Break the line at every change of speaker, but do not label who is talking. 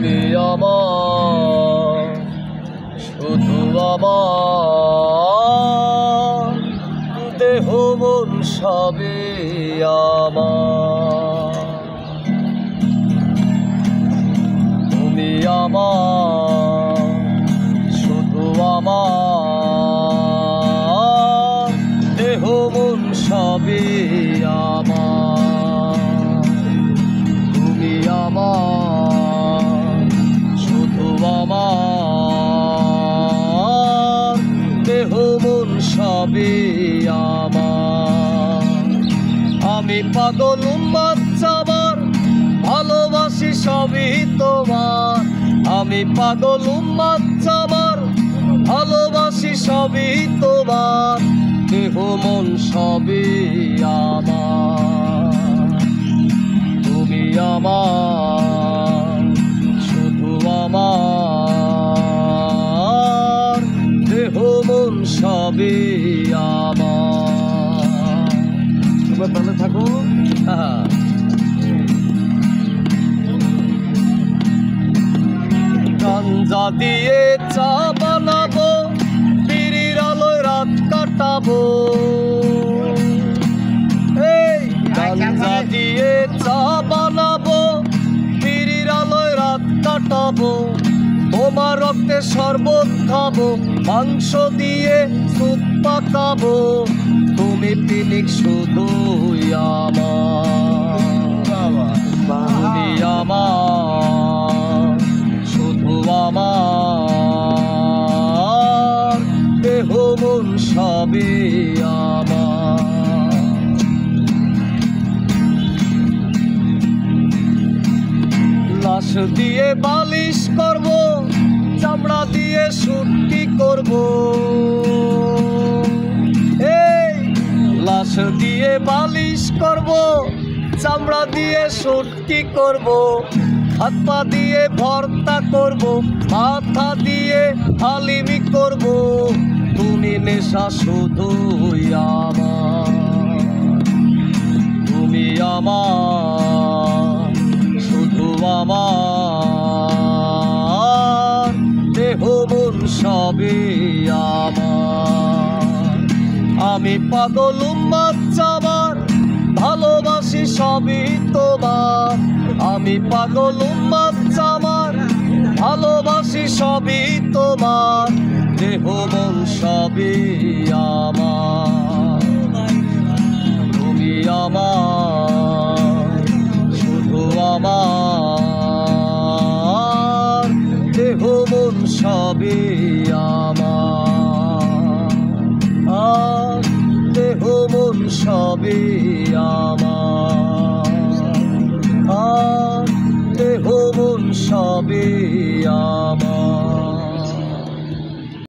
তুমি আমার, শুধু আমার, দেহ মন সবই আমার। তুমি আমার, শুধু আমার, দেহ মন সবই আমার। তুমি আমার, শুধু আমার, দেহ মন সবই আমার। আমি পাগল উম্মাদ আমার, ভালোবাসি সবই তোমার। আমি পাগল উম্মাদ আমার, ভালোবাসি সবই তোমার। দেহ মন সবই আমার। তুমি আমার, শুধু আমার, দেহ মন সবই আমার। তোমরা তাহলে থাকো। গাঞ্জা দিয়ে চা বানাবো, বিড়ির আলোয় রাত কাটাবো। এই গাঞ্জা দিয়ে চা বানাবো, বিড়ির আলোয় রাত কাটাবো। তোমার রক্তে শরবত খাবো, মাংস দিয়ে সুপ পাকাবো। তুমি পিনিক শুধুই আমার। তুমি আমার, শুধু আমার, দেহ মন সবই আমার। লাশ দিয়ে বালিশ করব, চামড়া দিয়ে সুটকি করব। এই লাশ দিয়ে বালিশ করব, চামড়া দিয়ে সুটকি করব। হাত পা দিয়ে ভর্তা করব, মাথা দিয়ে হালিমি করব। তুমি নেশা শুধুই আমার। তুমি আমার, শুধু আমার, দেহ মন সবই আমার। আমি পাগল উম্মাদ আমার, ভালোবাসি সবই তোমার। আমি পাগল উম্মাদ আমার, ভালোবাসি সবই তোমার। দেহ মন সবই আমার। তুমি আমার, শুধু আমার, দেহ মন সবই আমার। দেহ মন সবই আমার। দেহ মন সবই